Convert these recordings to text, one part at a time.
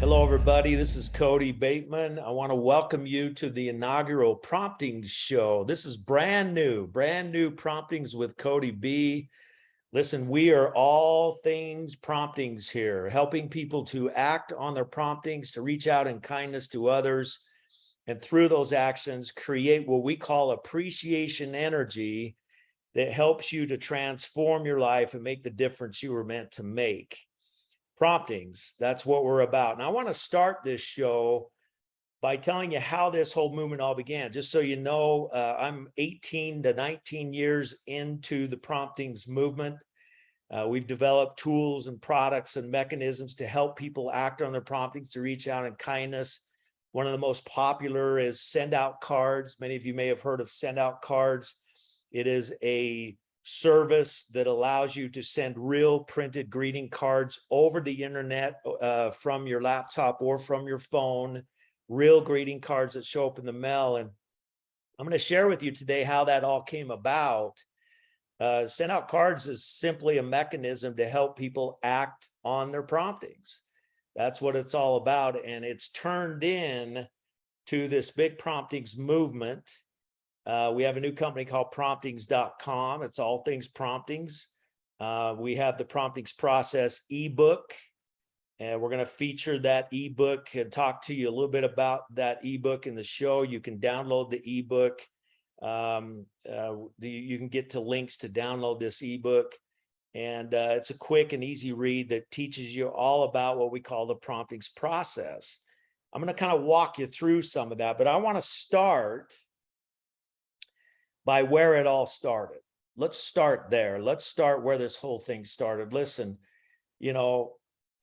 Hello, everybody. This is Kody Bateman. I want to welcome you to the inaugural Promptings show. This is brand new Promptings with Kody B. Listen, we are all things promptings here, helping people to act on their promptings, to reach out in kindness to others, and through those actions, create what we call appreciation energy that helps you to transform your life and make the difference you were meant to make. Promptings, that's what we're about. And I want to start this show by telling you how this whole movement all began. Just so you know, I'm 18 to 19 years into the promptings movement. We've developed tools and products and mechanisms to help people act on their promptings, to reach out in kindness. One of the most popular is send out cards. Many of you may have heard of send out cards. It is a service that allows you to send real printed greeting cards over the internet from your laptop or from your phone, real greeting cards that show up in the mail. And I'm going to share with you today how that all came about. Send out cards is simply a mechanism to help people act on their promptings. That's what it's all about. And it's turned in to this big promptings movement. We have a new company called Promptings.com. It's all things promptings. We have the promptings process ebook, and we're going to feature that ebook and talk to you a little bit about that ebook in the show. You can download the ebook. You can get to links to download this ebook, and it's a quick and easy read that teaches you all about what we call the promptings process. I'm going to kind of walk you through some of that, but I want to start by where it all started. Let's start there. Let's start where this whole thing started. Listen, you know,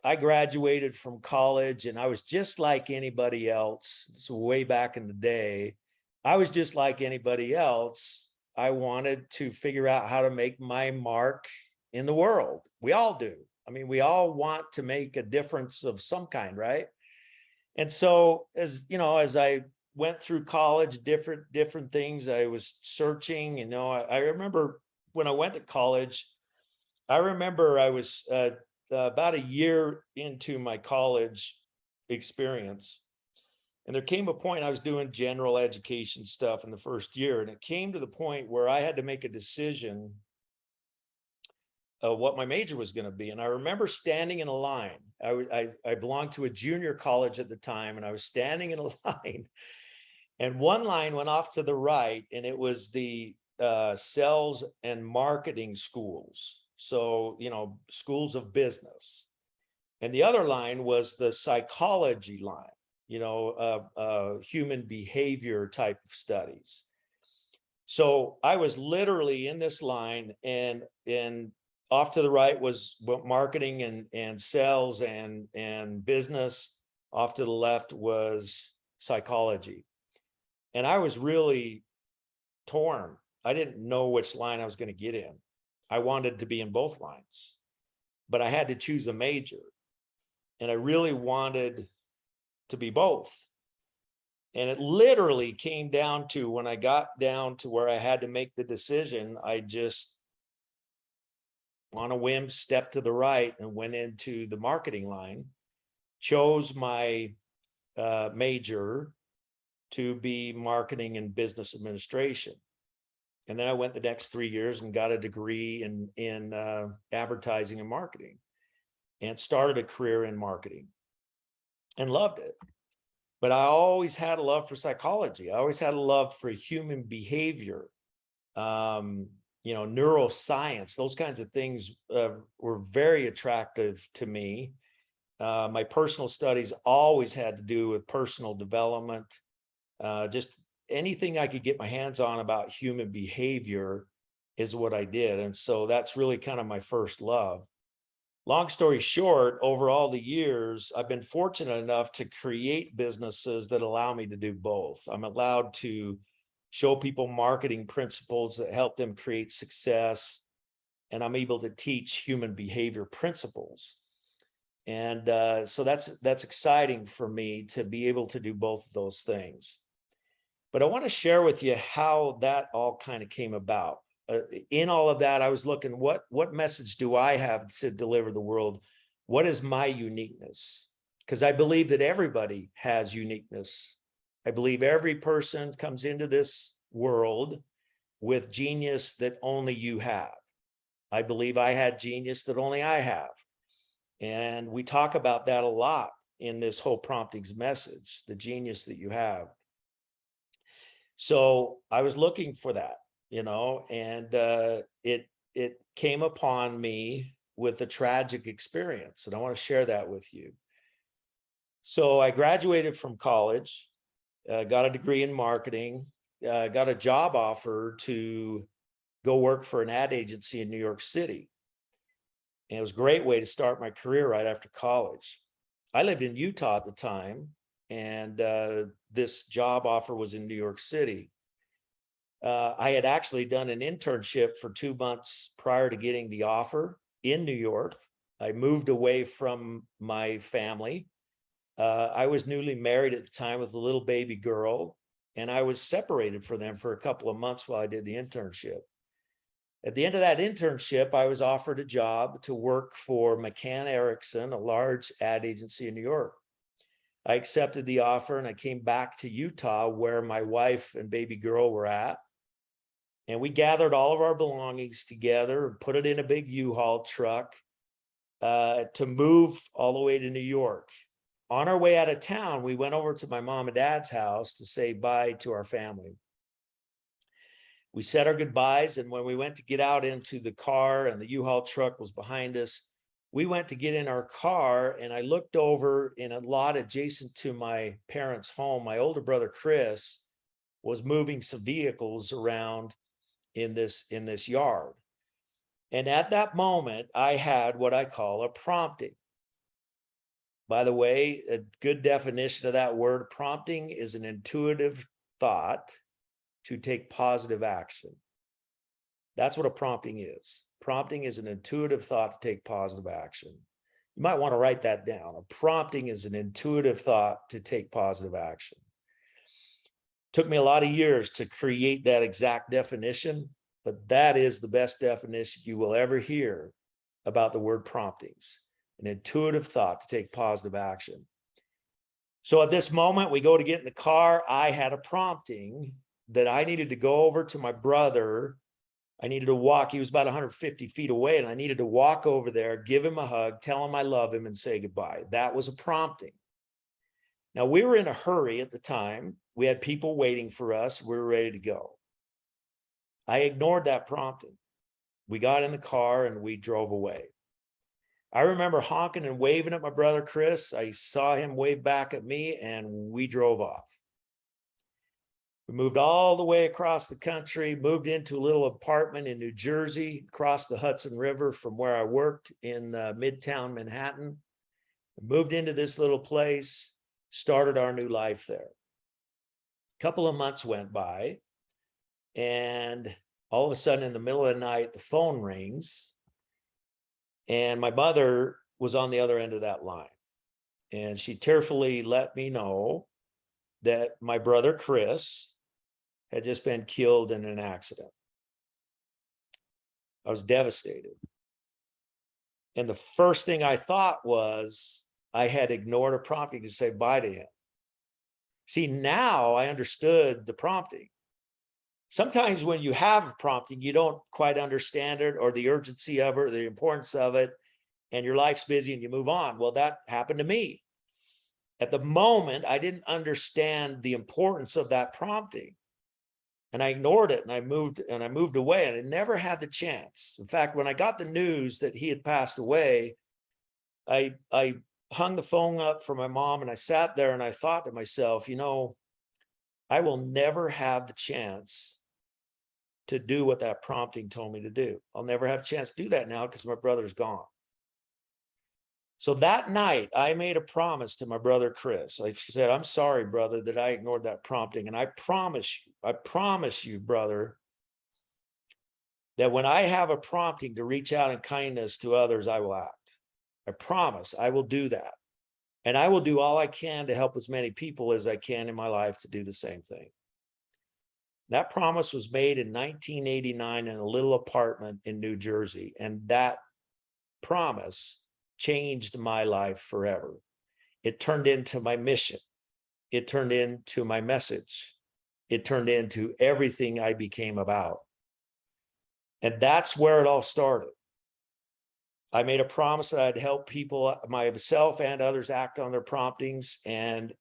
I graduated from college and I was just like anybody else. This was way back in the day. I was just like anybody else. I wanted to figure out how to make my mark in the world. We all do. I mean, we all want to make a difference of some kind, right? And so, as you know, as I went through college, different things, I was searching. You know, I remember when I went to college, I remember I was about a year into my college experience. And there came a point I was doing general education stuff in the first year. And it came to the point where I had to make a decision of what my major was going to be. And I remember standing in a line. I belonged to a junior college at the time, and I was standing in a line. And one line went off to the right, and it was the sales and marketing schools. So, you know, schools of business. And the other line was the psychology line, you know, human behavior type of studies. So I was literally in this line, and off to the right was marketing and sales and business. Off to the left was psychology. And I was really torn. I didn't know which line I was going to get in. I wanted to be in both lines, but I had to choose a major. And I really wanted to be both. And it literally came down to, when I got down to where I had to make the decision, I just, on a whim, stepped to the right and went into the marketing line, chose my major to be marketing and business administration. And then I went the next 3 years and got a degree in advertising and marketing, and started a career in marketing and loved it. But I always had a love for psychology. I always had a love for human behavior, you know, neuroscience. Those kinds of things were very attractive to me. My personal studies always had to do with personal development. Just anything I could get my hands on about human behavior is what I did. And so that's really kind of my first love. Long story short, over all the years, I've been fortunate enough to create businesses that allow me to do both. I'm allowed to show people marketing principles that help them create success, and I'm able to teach human behavior principles. And so that's exciting for me to be able to do both of those things. But I want to share with you how that all kind of came about. In all of that, I was looking, what message do I have to deliver the world? What is my uniqueness? because I believe that everybody has uniqueness. I believe every person comes into this world with genius that only you have. I believe I had genius that only I have. And we talk about that a lot in this whole promptings message, the genius that you have. So I was looking for that, and it came upon me with a tragic experience, and I want to share that with you. So I graduated from college, got a degree in marketing, got a job offer to go work for an ad agency in New York City. And it was a great way to start my career right after college. I lived in Utah at the time, and this job offer was in New York City. I had actually done an internship for 2 months prior to getting the offer in New York. I moved away from my family. I was newly married at the time with a little baby girl, and I was separated from them for a couple of months while I did the internship. At the end of that internship, I was offered a job to work for McCann Erickson, a large ad agency in New York. I accepted the offer and I came back to Utah where my wife and baby girl were at. And we gathered all of our belongings together and put it in a big U-Haul truck to move all the way to New York. On our way out of town, we went over to my mom and dad's house to say bye to our family. We said our goodbyes, and when we went to get out into the car and the U-Haul truck was behind us, we went to get in our car, and I looked over in a lot adjacent to my parents' home. My older brother, Chris, was moving some vehicles around in this yard. And at that moment, I had what I call a prompting. By the way, a good definition of that word, prompting, is an intuitive thought to take positive action. That's what a prompting is. Prompting is an intuitive thought to take positive action. You might want to write that down. A prompting is an intuitive thought to take positive action. Took me a lot of years to create that exact definition, but that is the best definition you will ever hear about the word promptings. An intuitive thought to take positive action. So at this moment, we go to get in the car. I had a prompting that I needed to go over to my brother. I needed to walk. He was about 150 feet away, and I needed to walk over there, give him a hug, tell him I love him, and say goodbye. That was a prompting. Now, we were in a hurry at the time. We had people waiting for us. We were ready to go. I ignored that prompting. We got in the car and we drove away. I remember honking and waving at my brother, Chris. I saw him wave back at me, and we drove off. We moved all the way across the country, moved into a little apartment in New Jersey, across the Hudson River from where I worked in Midtown Manhattan. Moved into this little place, started our new life there. A couple of months went by, and all of a sudden in the middle of the night, the phone rings, and my mother was on the other end of that line. And she tearfully let me know that my brother, Chris, had just been killed in an accident. I was devastated. And the first thing I thought was I had ignored a prompting to say bye to him. See, now I understood the prompting. Sometimes when you have a prompting, you don't quite understand it or the urgency of it or the importance of it, and your life's busy and you move on. Well, that happened to me. At the moment, I didn't understand the importance of that prompting. And I ignored it, and I moved away, and I never had the chance. In fact, when I got the news that he had passed away, I hung the phone up for my mom, and I sat there and I thought to myself, I will never have the chance to do what that prompting told me to do. I'll never have a chance to do that now because my brother's gone. So that night, I made a promise to my brother, Chris. I said, I'm sorry, brother, that I ignored that prompting. And I promise you, brother, that when I have a prompting to reach out in kindness to others, I will act. I promise I will do that. And I will do all I can to help as many people as I can in my life to do the same thing. That promise was made in 1989 in a little apartment in New Jersey. And that promise changed my life forever. It turned into my mission. It turned into my message. It turned into everything I became about. And that's where it all started. I made a promise that I'd help people, myself and others, act on their promptings. And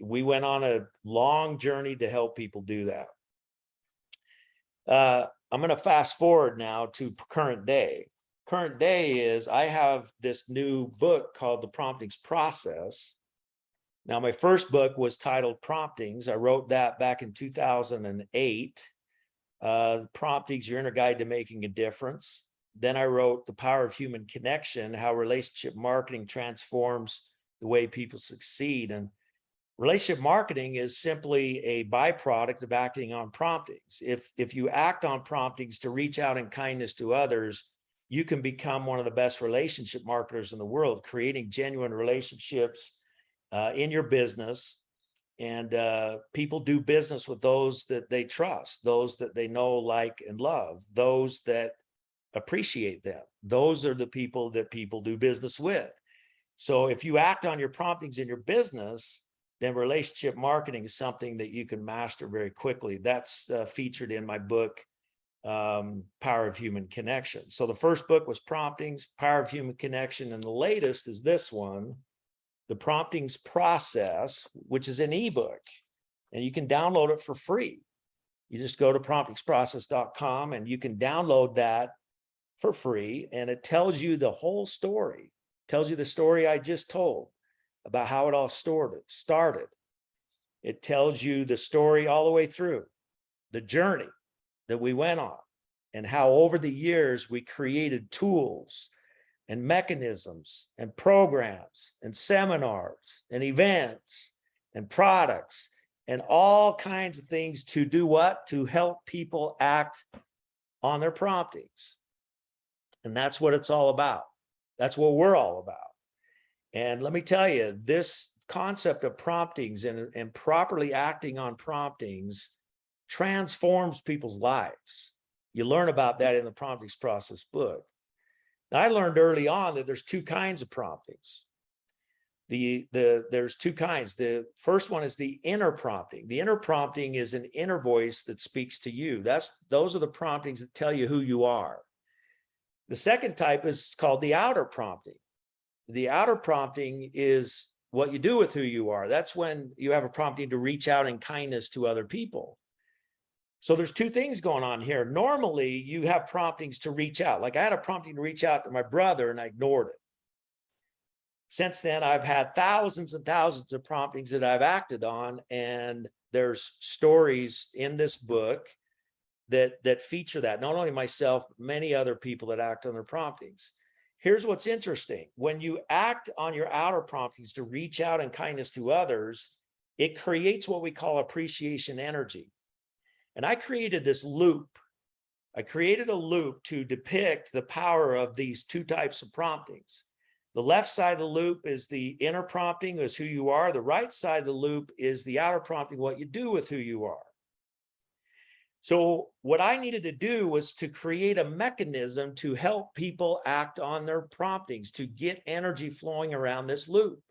we went on a long journey to help people do that. I'm going to fast forward now to current day. Current day is I have this new book called The Promptings Process. Now, my first book was titled Promptings. I wrote that back in 2008. Promptings, Your Inner Guide to Making a Difference. Then I wrote The Power of Human Connection, How Relationship Marketing Transforms the Way People Succeed. And relationship marketing is simply a byproduct of acting on promptings. If you act on promptings to reach out in kindness to others, you can become one of the best relationship marketers in the world, creating genuine relationships in your business. And people do business with those that they trust, those that they know, like, and love, those that appreciate them. Those are the people that people do business with. So if you act on your promptings in your business, then relationship marketing is something that you can master very quickly. That's featured in my book, Power of Human Connection. So the first book was Promptings, Power of Human Connection, and the latest is this one, The Promptings Process, which is an ebook, and you can download it for free. You just go to promptingsprocess.com and you can download that for free, and it tells you the whole story. It tells you the story I just told about how it all started. It tells you the story all the way through, the journey that we went on, and how over the years we created tools and mechanisms and programs and seminars and events and products and all kinds of things to do what? To help people act on their promptings. And that's what it's all about. That's what we're all about. And let me tell you, this concept of promptings and properly acting on promptings transforms people's lives. You learn about that in the Promptings Process book. Now, I learned early on that there's two kinds of promptings. There's two kinds. The first one is the inner prompting. The inner prompting is an inner voice that speaks to you. Those are the promptings that tell you who you are. The second type is called the outer prompting. The outer prompting is what you do with who you are. That's when you have a prompting to reach out in kindness to other people. So there's two things going on here. Normally, you have promptings to reach out. Like I had a prompting to reach out to my brother and I ignored it. Since then, I've had thousands and thousands of promptings that I've acted on, and there's stories in this book that feature that. Not only myself, but many other people that act on their promptings. Here's what's interesting. When you act on your outer promptings to reach out in kindness to others, it creates what we call appreciation energy. And I created this loop. I created a loop to depict the power of these two types of promptings. The left side of the loop is the inner prompting, is who you are. The right side of the loop is the outer prompting, what you do with who you are. So what I needed to do was to create a mechanism to help people act on their promptings, to get energy flowing around this loop.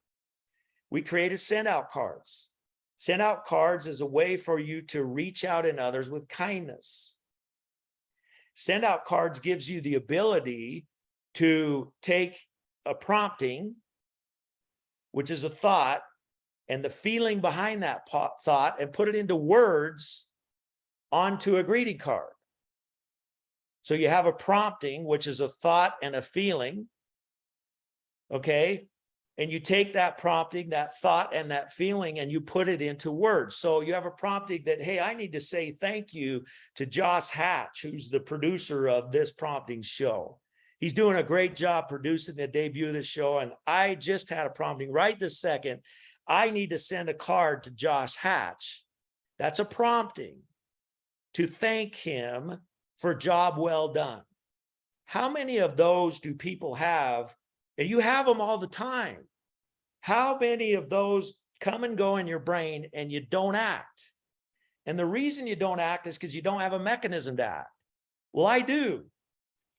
We created send out cards. Send out cards is a way for you to reach out in others with kindness. Send out cards gives you the ability to take a prompting, which is a thought, and the feeling behind that thought, and put it into words onto a greeting card. So you have a prompting, which is a thought and a feeling, okay? And you take that prompting, that thought and that feeling, and you put it into words. So you have a prompting that, hey, I need to say thank you to Josh Hatch, who's the producer of this prompting show. He's doing a great job producing the debut of this show. And I just had a prompting right this second. I need to send a card to Josh Hatch. That's a prompting to thank him for a job well done. How many of those do people have? And you have them all the time. How many of those come and go in your brain and you don't act? And the reason you don't act is because you don't have a mechanism to act. Well, I do.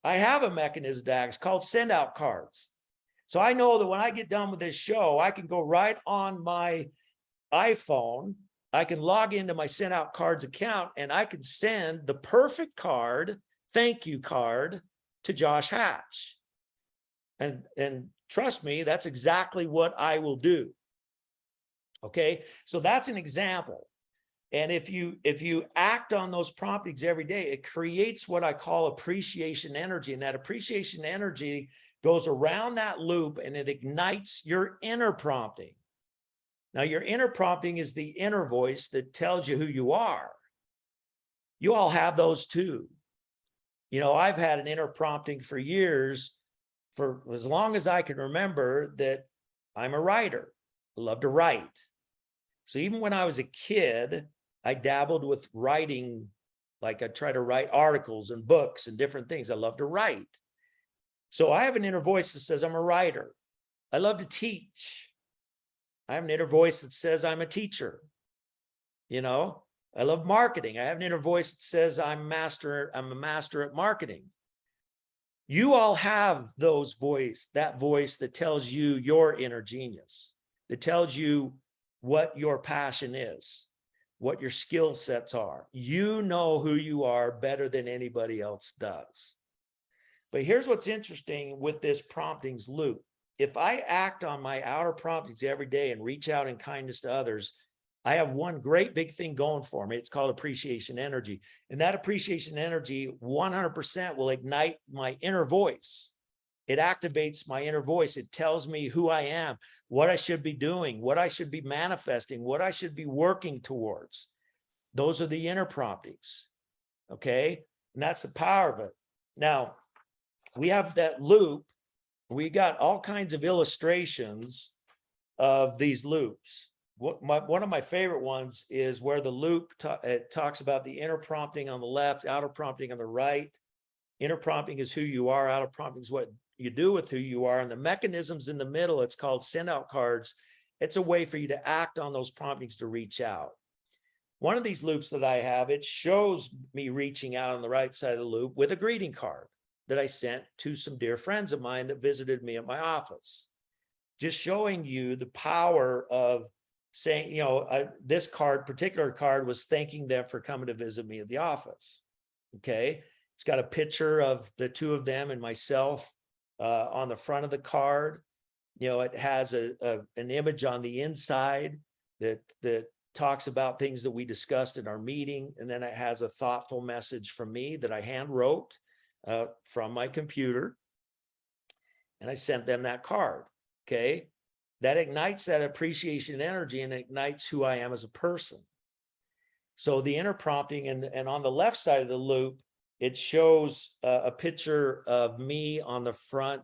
I have a mechanism to act. It's called send out cards. So I know that when I get done with this show, I can go right on my iPhone. I can log into my sent out cards account and I can send the perfect card, thank you card, to Josh Hatch. And trust me, that's exactly what I will do. Okay, so that's an example. And if you act on those promptings every day, it creates what I call appreciation energy. And that appreciation energy goes around that loop and it ignites your inner prompting. Now, your inner prompting is the inner voice that tells you who you are. You all have those too. You know, I've had an inner prompting for years, for as long as I can remember, that I'm a writer. I love to write. So even when I was a kid, I dabbled with writing. Like I try to write articles and books and different things. I love to write. So I have an inner voice that says I'm a writer. I love to teach. I have an inner voice that says I'm a teacher. You know, I love marketing. I have an inner voice that says I'm a master at marketing. You all have that voice that tells you your inner genius, that tells you what your passion is, what your skill sets are. You know who you are better than anybody else does. But here's what's interesting with this promptings loop. If I act on my outer promptings every day and reach out in kindness to others, I have one great big thing going for me. It's called appreciation energy. And that appreciation energy 100% will ignite my inner voice. It activates my inner voice. It tells me who I am, what I should be doing, what I should be manifesting, what I should be working towards. Those are the inner promptings. Okay. And that's the power of it. Now, we have that loop. We got all kinds of illustrations of these loops. One of my favorite ones is where the loop it talks about the inner prompting on the left, outer prompting on the right. Inner prompting is who you are. Outer prompting is what you do with who you are. And the mechanisms in the middle, it's called send out cards. It's a way for you to act on those promptings to reach out. One of these loops that I have, it shows me reaching out on the right side of the loop with a greeting card that I sent to some dear friends of mine that visited me at my office. Just showing you the power of saying, you know, this particular card was thanking them for coming to visit me at the office. Okay. It's got a picture of the two of them and myself on the front of the card. You know, it has an image on the inside that talks about things that we discussed in our meeting. And then it has a thoughtful message from me that I hand wrote from my computer. And I sent them that card. Okay. That ignites that appreciation energy and ignites who I am as a person. So the inner prompting, and on the left side of the loop, it shows a picture of me on the front.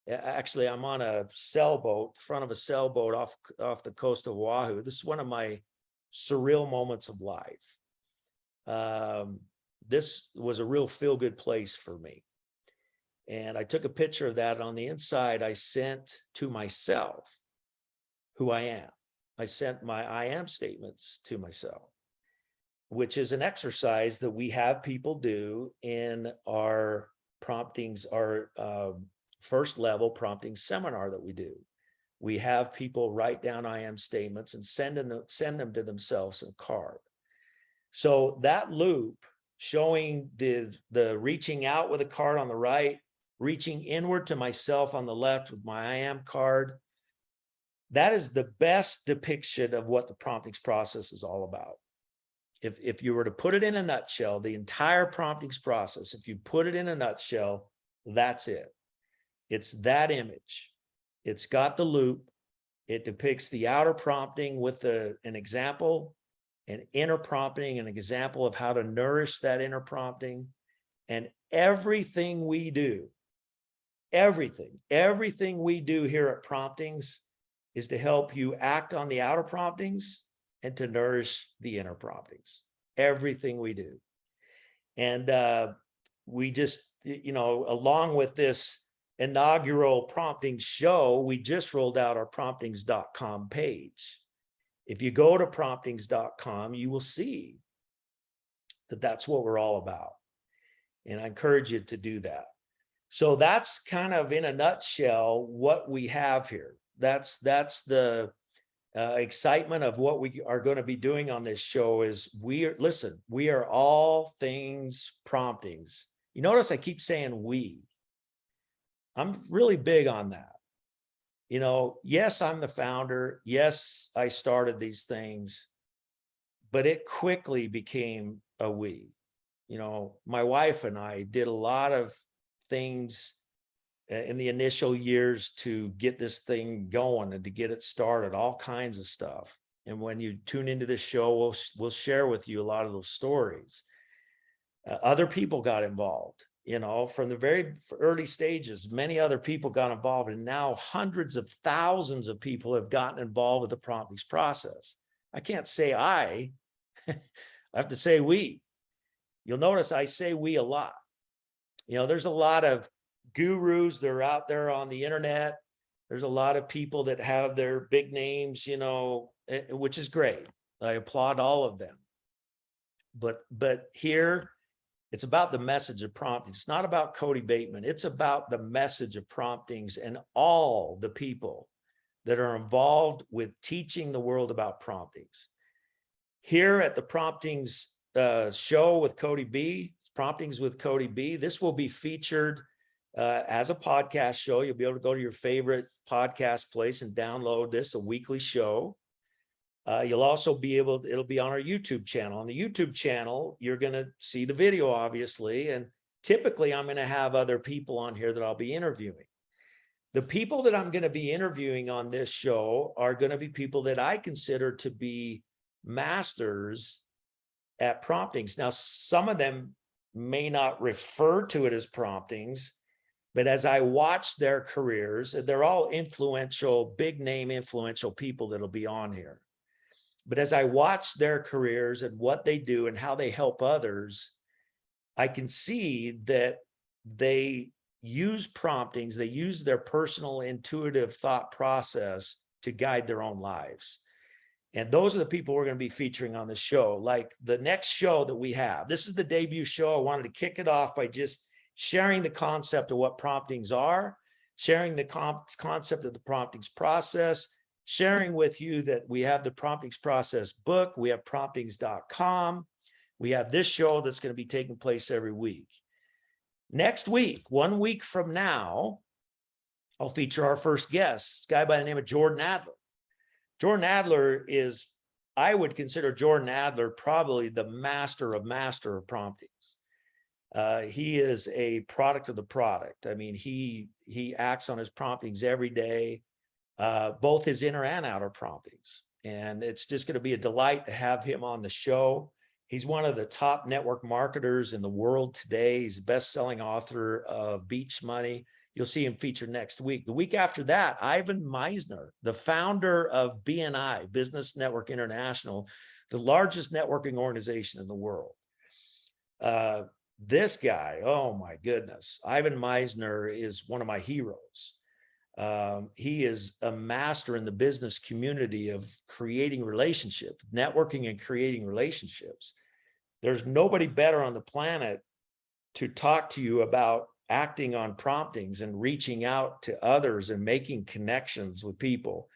Actually, I'm on a sailboat, front of a sailboat off the coast of Oahu. This is one of my surreal moments of life. This was a real feel-good place for me. And I took a picture of that. On the inside, I sent to myself who I am. I sent my I am statements to myself, which is an exercise that we have people do in our promptings, our first level prompting seminar that we do. We have people write down I am statements and send them to themselves in a card. So that loop showing the reaching out with a card on the right, reaching inward to myself on the left with my I am card, that is the best depiction of what the promptings process is all about. If you were to put it in a nutshell, the entire promptings process, if you put it in a nutshell, that's it. It's that image. It's got the loop. It depicts the outer prompting with an example, an inner prompting, an example of how to nourish that inner prompting. And everything we do, everything we do here at Promptings is to help you act on the outer promptings and to nourish the inner promptings. Everything we do. And we just, you know, along with this inaugural prompting show, we just rolled out our promptings.com page. If you go to promptings.com, you will see that that's what we're all about. And I encourage you to do that. So that's kind of in a nutshell what we have here. That's the excitement of what we are going to be doing on this show. Is we are all things promptings. You notice I keep saying we. I'm really big on that. You know, yes, I'm the founder. Yes, I started these things, but it quickly became a we. You know, my wife and I did a lot of things in the initial years to get this thing going and to get it started, all kinds of stuff. And when you tune into this show, we'll share with you a lot of those stories. Other people got involved, you know, from the very early stages. Many other people got involved, and now hundreds of thousands of people have gotten involved with the promptings process. I can't say I have to say we. You'll notice I say we a lot. You know, there's a lot of gurus that are out there on the internet. There's a lot of people that have their big names, you know, which is great. I applaud all of them. But here, it's about the message of prompting. It's not about Kody Bateman. It's about the message of promptings and all the people that are involved with teaching the world about promptings. Here at the Promptings show with Kody B, Promptings with Kody B, this will be featured as a podcast show. You'll be able to go to your favorite podcast place and download this, a weekly show. You'll also be able, it'll be on our YouTube channel. On the YouTube channel, you're going to see the video, obviously. And typically, I'm going to have other people on here that I'll be interviewing. The people that I'm going to be interviewing on this show are going to be people that I consider to be masters at promptings. Now, some of them may not refer to it as promptings, but as I watch their careers, they're all influential, big name influential people that'll be on here. But as I watch their careers and what they do and how they help others, I can see that they use promptings, they use their personal intuitive thought process to guide their own lives. And those are the people we're going to be featuring on the show. Like the next show that we have, this is the debut show. I wanted to kick it off by just sharing the concept of what promptings are, sharing the concept of the promptings process, sharing with you that we have the promptings process book. We have promptings.com. We have this show that's going to be taking place every week. Next week, 1 week from now, I'll feature our first guest, a guy by the name of Jordan Adler. Jordan Adler is, I would consider Jordan Adler probably the master of promptings. He is a product of the product. I mean, he acts on his promptings every day, both his inner and outer promptings. And it's just going to be a delight to have him on the show. He's one of the top network marketers in the world today. He's the best-selling author of Beach Money. You'll see him featured next week. The week after that, Ivan Misner, the founder of BNI, Business Network International, the largest networking organization in the world. This guy, oh my goodness, Ivan Misner is one of my heroes. He is a master in the business community of creating relationships, networking and creating relationships. There's nobody better on the planet to talk to you about acting on promptings and reaching out to others and making connections with people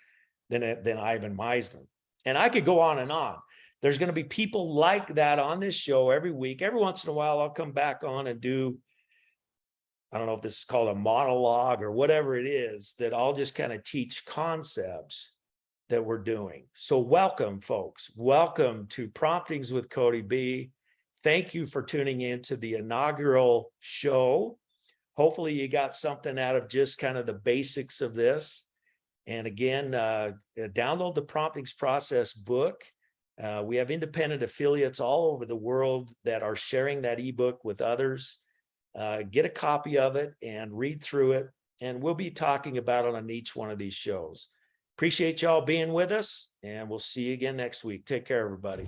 than Ivan Misner. And I could go on and on. There's going to be people like that on this show every week. Every once in a while, I'll come back on and do, I don't know if this is called a monologue or whatever it is, that I'll just kind of teach concepts that we're doing. So welcome, folks. Welcome to Promptings with Kody B. Thank you for tuning in to the inaugural show. Hopefully you got something out of just kind of the basics of this. And again, download the Promptings Process book. We have independent affiliates all over the world that are sharing that ebook with others. Get a copy of it and read through it. And we'll be talking about it on each one of these shows. Appreciate y'all being with us, and we'll see you again next week. Take care, everybody.